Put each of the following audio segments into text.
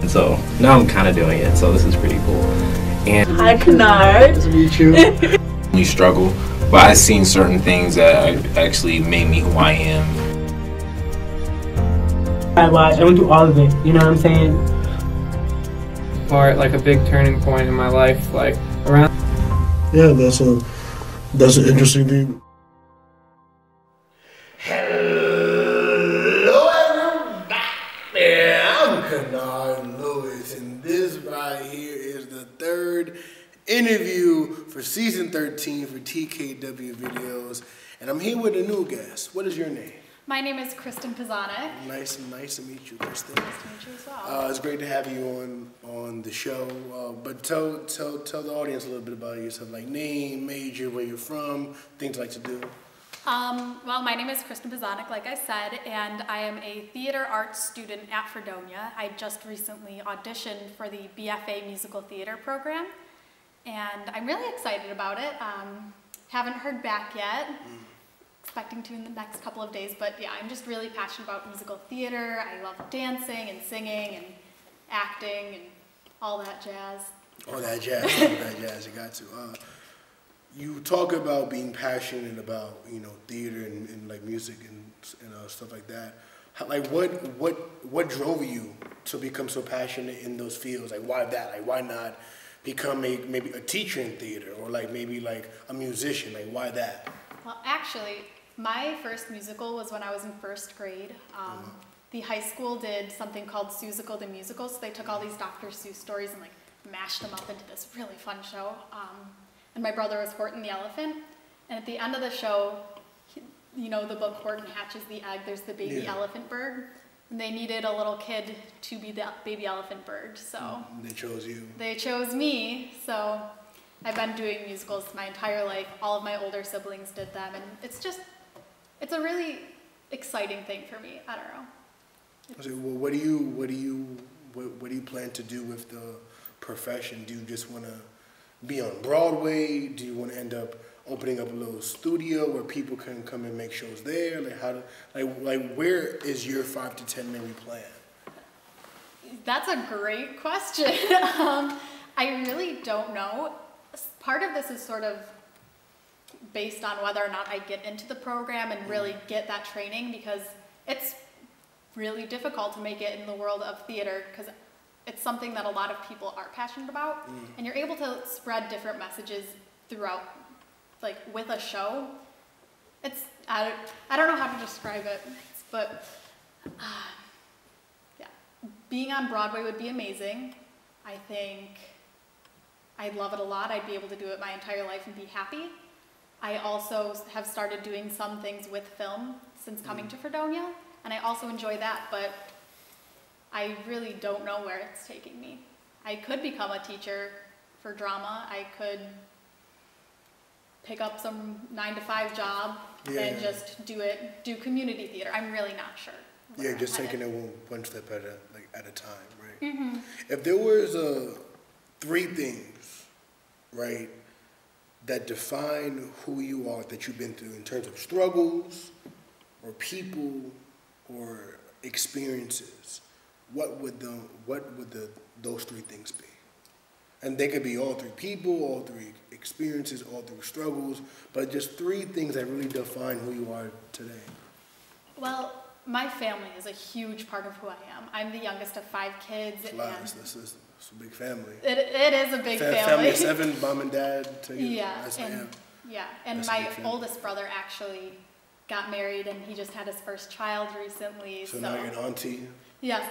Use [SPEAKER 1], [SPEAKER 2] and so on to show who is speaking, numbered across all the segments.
[SPEAKER 1] And so now I'm kind of doing it, so this is pretty cool. And
[SPEAKER 2] hi, Kanard.
[SPEAKER 3] Nice to meet you.
[SPEAKER 1] We struggle, but I've seen certain things that actually made me who I am.
[SPEAKER 2] I watched. I went through all of it. You know what I'm saying?
[SPEAKER 4] Part like a big turning point in my life, like around.
[SPEAKER 3] Yeah, that's an interesting thing.
[SPEAKER 5] Hello, everybody. I'm Kanard Lewis, and this right here is the third interview for season 13 for TKW videos, and I'm here with a new guest. What is your name?
[SPEAKER 6] My name is Kristen.
[SPEAKER 5] Nice to meet you, Kristen.
[SPEAKER 6] Nice to meet you as well.
[SPEAKER 5] It's great to have you on the show. But tell the audience a little bit about yourself, like name, major, where you're from, things you like to do.
[SPEAKER 6] Well, my name is Kristen, like I said, and I am a theater arts student at Fredonia. I just recently auditioned for the BFA musical theater program, and I'm really excited about it. Haven't heard back yet. Expecting to in the next couple of days, but yeah, I'm just really passionate about musical theater. I love dancing and singing and acting and all that jazz.
[SPEAKER 5] All that jazz, you got to. You talk about being passionate about, theater and like music and stuff like that. What drove you to become so passionate in those fields? Like, why that? Like, why not become maybe a teacher in theater, or like maybe like a musician? Like, why that?
[SPEAKER 6] Well, actually, my first musical was when I was in first grade. The high school did something called Seussical the Musical, so they took all these Dr. Seuss stories and like mashed them up into this really fun show. And my brother was Horton the Elephant, and at the end of the show, the book Horton Hatches the Egg, there's the baby elephant bird, and they needed a little kid to be the baby elephant bird, so
[SPEAKER 5] they chose you. They
[SPEAKER 6] chose me, so I've been doing musicals my entire life. All of my older siblings did them, and it's a really exciting thing for me. I don't know.
[SPEAKER 5] So, well, what do you plan to do with the profession? Do you just want to be on Broadway? Do you want to end up opening up a little studio where people can come and make shows there? Like where is your 5 to 10 maybe plan?
[SPEAKER 6] That's a great question. I really don't know. Part of this is sort of based on whether or not I get into the program and really get that training, because it's really difficult to make it in the world of theater, because it's something that a lot of people are passionate about, and you're able to spread different messages throughout, like with a show. I don't know how to describe it, but yeah, being on Broadway would be amazing. I think I'd love it a lot. I'd be able to do it my entire life and be happy. I also have started doing some things with film since coming to Fredonia, and I also enjoy that, but I really don't know where it's taking me. I could become a teacher for drama. I could pick up some 9-to-5 job and just do community theater. I'm really not sure.
[SPEAKER 5] Yeah, just taking it one step at a time, right? Mm-hmm. If there was 3 things, right, that define who you are, that you've been through in terms of struggles or people or experiences, what would those 3 things be? And they could be all 3 people, all 3 experiences, all 3 struggles, but just 3 things that really define who you are today.
[SPEAKER 6] Well, my family is a huge part of who I am. I'm the youngest of 5 kids.
[SPEAKER 5] It's a big family.
[SPEAKER 6] It is a big family.
[SPEAKER 5] Family of 7, mom and dad together.
[SPEAKER 6] Yeah, and my oldest brother actually got married, and he just had his first child recently.
[SPEAKER 5] So now you're an auntie?
[SPEAKER 6] Yes,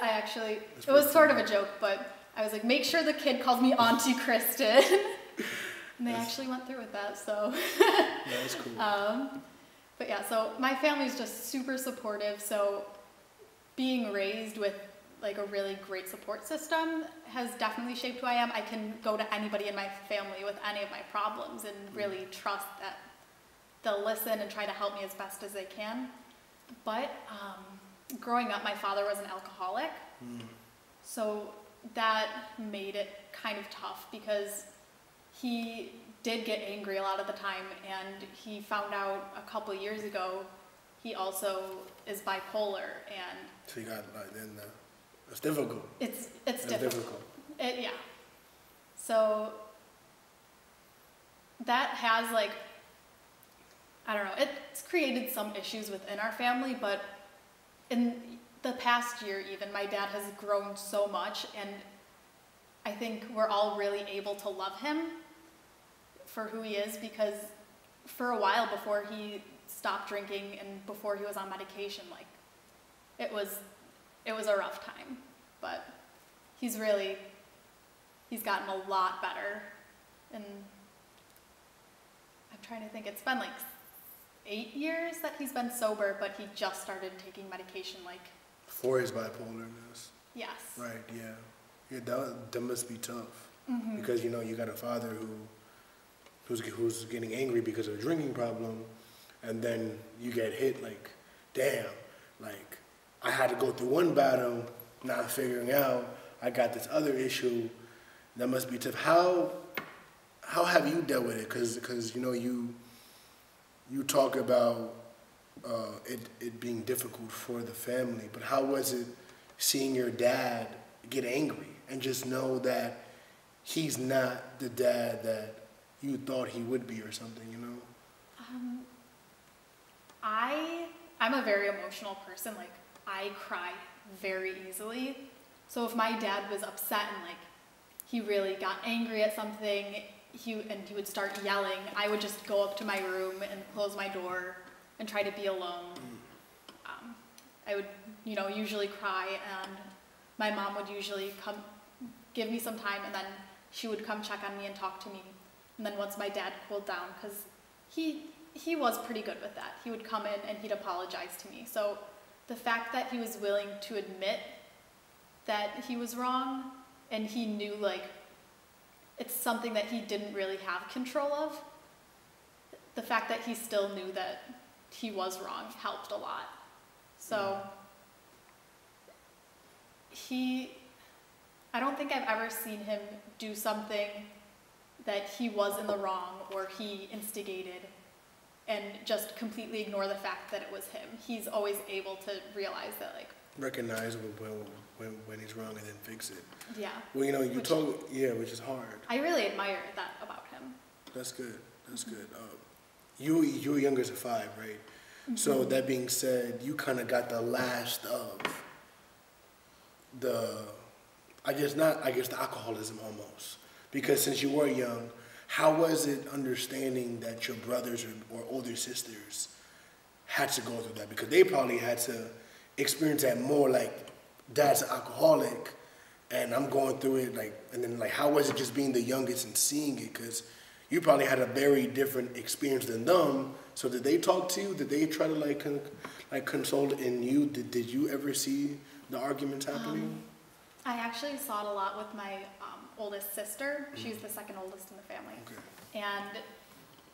[SPEAKER 6] it was sort of a joke, but I was like, make sure the kid calls me Auntie Kristen. And they actually went through with that, so.
[SPEAKER 5] That's cool.
[SPEAKER 6] But yeah, so my family's just super supportive, so being raised with like a really great support system has definitely shaped who I am. I can go to anybody in my family with any of my problems and really trust that they'll listen and try to help me as best as they can. But growing up, my father was an alcoholic, so that made it kind of tough, because he did get angry a lot of the time, and he found out a couple years ago he also is bipolar. And
[SPEAKER 5] so you got It's difficult.
[SPEAKER 6] It's
[SPEAKER 5] It's
[SPEAKER 6] difficult. Yeah. So that has like, I don't know, it's created some issues within our family, but in the past year even, my dad has grown so much, and I think we're all really able to love him for who he is, because for a while before he stopped drinking and before he was on medication, like it was a rough time, but he's gotten a lot better. And I'm trying to think, it's been like 8 years that he's been sober, but he just started taking medication like
[SPEAKER 5] For his bipolarness.
[SPEAKER 6] yes.
[SPEAKER 5] Right, yeah. Yeah, that must be tough.
[SPEAKER 6] Mm-hmm.
[SPEAKER 5] Because, you know, you got a father who's getting angry because of a drinking problem, and then you get hit like, damn, like, I had to go through one battle, not figuring out I got this other issue. That must be tough. How have you dealt with it? Because you know, you talk about it being difficult for the family, but how was it seeing your dad get angry and just know that he's not the dad that you thought he would be or something, you know?
[SPEAKER 6] I'm a very emotional person. Like, I cry very easily. So if my dad was upset and like he really got angry at something, he would start yelling, I would just go up to my room and close my door and try to be alone. I would, you know, usually cry, and my mom would usually come give me some time, and then she would come check on me and talk to me. And then once my dad cooled down, because he was pretty good with that, he would come in and he'd apologize to me. So the fact that he was willing to admit that he was wrong, and he knew like it's something that he didn't really have control of, the fact that he still knew that he was wrong helped a lot. So I don't think I've ever seen him do something that he was in the wrong or he instigated and just completely ignore the fact that it was him. He's always able to realize that, like,
[SPEAKER 5] Recognize when he's wrong and then fix it.
[SPEAKER 6] yeah.
[SPEAKER 5] Well, you know, which is hard.
[SPEAKER 6] I really admire that about him.
[SPEAKER 5] That's good. That's good. You were younger to 5, right? Mm-hmm. So that being said, you kind of got the last of the alcoholism almost. Because since you were young, how was it understanding that your brothers or older sisters had to go through that? Because they probably had to experience that more, like, dad's an alcoholic and I'm going through it, like, and then like, how was it just being the youngest and seeing it? Because you probably had a very different experience than them. So did they talk to you? Did they try to like console in you? Did you ever see the arguments happening?
[SPEAKER 6] I actually saw it a lot with my oldest sister. She's the second oldest in the family.
[SPEAKER 5] Okay.
[SPEAKER 6] And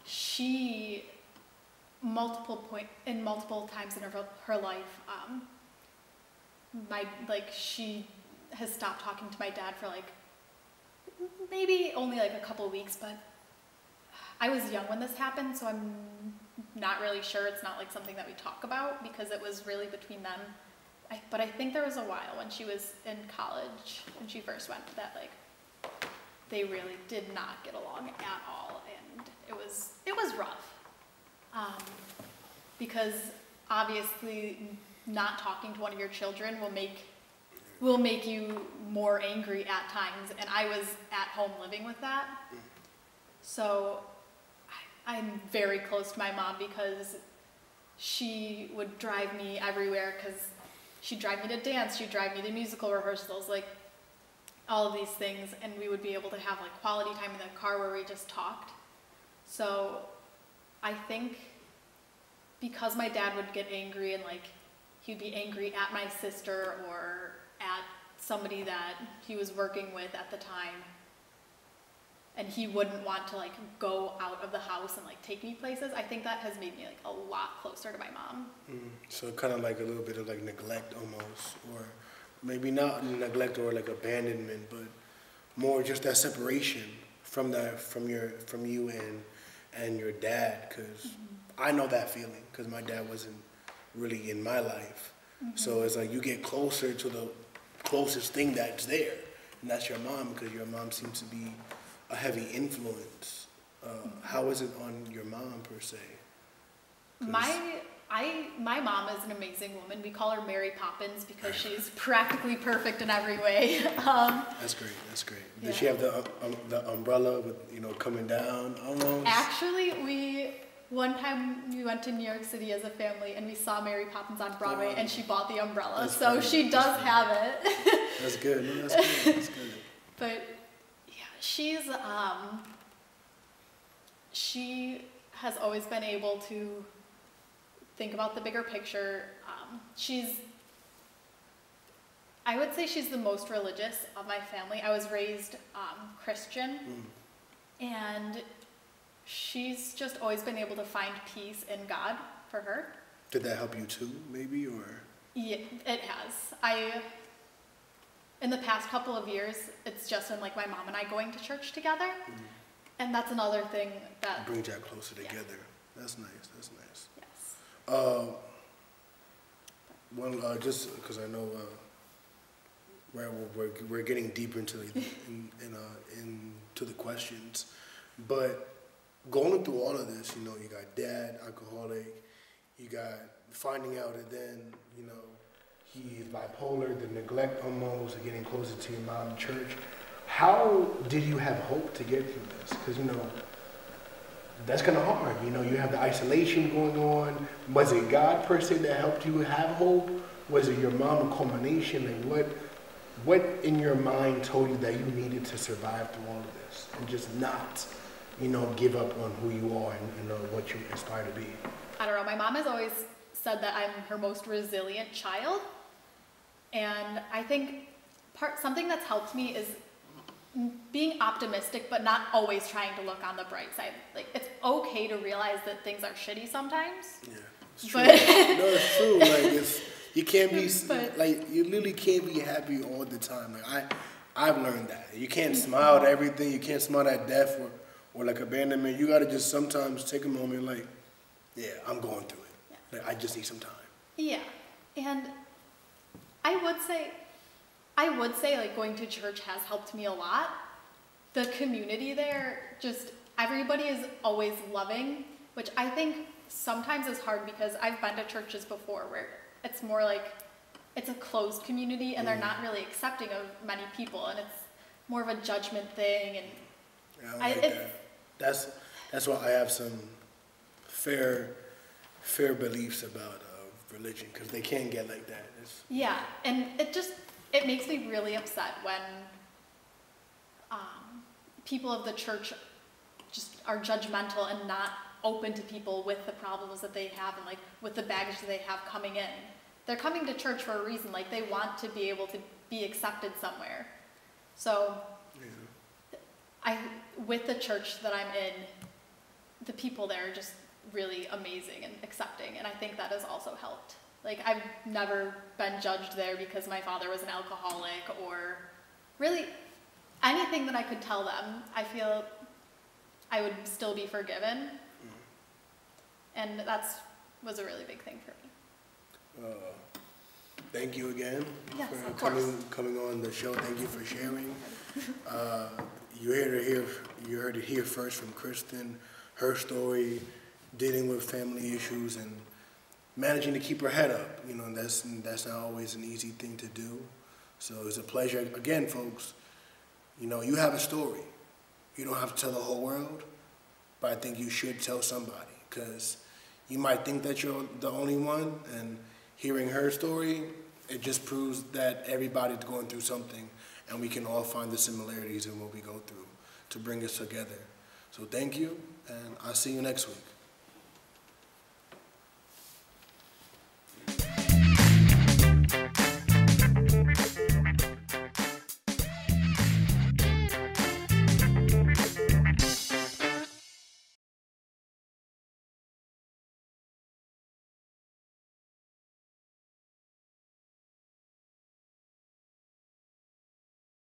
[SPEAKER 6] she, multiple times in her life, she has stopped talking to my dad for like maybe only like a couple weeks, but I was young when this happened, so I'm not really sure. It's not like something that we talk about because it was really between them. But I think there was a while when she was in college, when she first went, that like they really did not get along at all, and it was rough. Because obviously not talking to one of your children will make you more angry at times, and I was at home living with that. So I'm very close to my mom because she would drive me everywhere, because she'd drive me to dance, she'd drive me to musical rehearsals, like all of these things, and we would be able to have like quality time in the car where we just talked. So I think because my dad would get angry and like he'd be angry at my sister or at somebody that he was working with at the time, and he wouldn't want to like go out of the house and like take me places, I think that has made me like a lot closer to my mom.
[SPEAKER 5] So kind of like a little bit of like neglect almost, or maybe not neglect or like abandonment, but more just that separation from you and your dad, because I know that feeling because my dad wasn't really in my life. So it's like you get closer to the closest thing that's there, and that's your mom, because your mom seems to be a heavy influence. How is it on your mom per se?
[SPEAKER 6] My mom is an amazing woman. We call her Mary Poppins because she's practically perfect in every way.
[SPEAKER 5] That's great. That's great.
[SPEAKER 6] Yeah.
[SPEAKER 5] Did she have the umbrella with, you know, coming down almost?
[SPEAKER 6] Actually, one time we went to New York City as a family and we saw Mary Poppins on Broadway, and she bought the umbrella,
[SPEAKER 5] That's
[SPEAKER 6] so
[SPEAKER 5] funny.
[SPEAKER 6] she does have it.
[SPEAKER 5] That's good. No, that's good. That's good.
[SPEAKER 6] But yeah, she has always been able to think about the bigger picture. I would say she's the most religious of my family. I was raised Christian, and she's just always been able to find peace in God for her.
[SPEAKER 5] Did that help you too, maybe, or?
[SPEAKER 6] Yeah, it has. In the past couple of years, it's just been like my mom and I going to church together, and that's another thing that
[SPEAKER 5] brings y'all closer together. That's nice. That's nice.
[SPEAKER 6] Yes.
[SPEAKER 5] Well, just because I know we're getting deeper into into the questions, but going through all of this, you know, you got dad, alcoholic, you got finding out that then, you know, he's bipolar, the neglect almost, getting closer to your mom in church. How did you have hope to get through this? Because, you know, that's kind of hard. You know, you have the isolation going on. Was it God per se that helped you have hope? Was it your mom, a culmination? Like what in your mind told you that you needed to survive through all of this and just not, you know, give up on who you are and, you know, what you aspire to be?
[SPEAKER 6] I don't know. My mom has always said that I'm her most resilient child, and I think something that's helped me is being optimistic, but not always trying to look on the bright side. Like, it's okay to realize that things are shitty sometimes.
[SPEAKER 5] Yeah, it's true.
[SPEAKER 6] But
[SPEAKER 5] No, it's true. Like, you can't be, like, you literally can't be happy all the time. Like, I've learned that. You can't smile at everything. You can't smile at death or like abandonment. You gotta just sometimes take a moment, like, yeah, I'm going through it.
[SPEAKER 6] Yeah.
[SPEAKER 5] Like, I just need some time.
[SPEAKER 6] Yeah, and I would say like going to church has helped me a lot. The community there, just everybody is always loving, which I think sometimes is hard because I've been to churches before where it's more like it's a closed community and they're not really accepting of many people, and it's more of a judgment thing. And
[SPEAKER 5] Yeah, I like that. That's why I have some fair beliefs about religion, because they can get like that.
[SPEAKER 6] Yeah, and it makes me really upset when people of the church just are judgmental and not open to people with the problems that they have and like with the baggage that they have coming in. They're coming to church for a reason, like they want to be able to be accepted somewhere. So with the church that I'm in, the people there are just really amazing and accepting, and I think that has also helped. Like, I've never been judged there because my father was an alcoholic or really anything that I could tell them. I feel I would still be forgiven, and was a really big thing for me.
[SPEAKER 5] Thank you again for coming on the show. Thank you for sharing. You heard it here first from Kristen, her story, dealing with family issues and managing to keep her head up. You know, that's not always an easy thing to do. So it's a pleasure. Again, folks, you know, you have a story. You don't have to tell the whole world, but I think you should tell somebody, because you might think that you're the only one, and hearing her story, it just proves that everybody's going through something, and we can all find the similarities in what we go through to bring us together. So thank you, and I'll see you next week.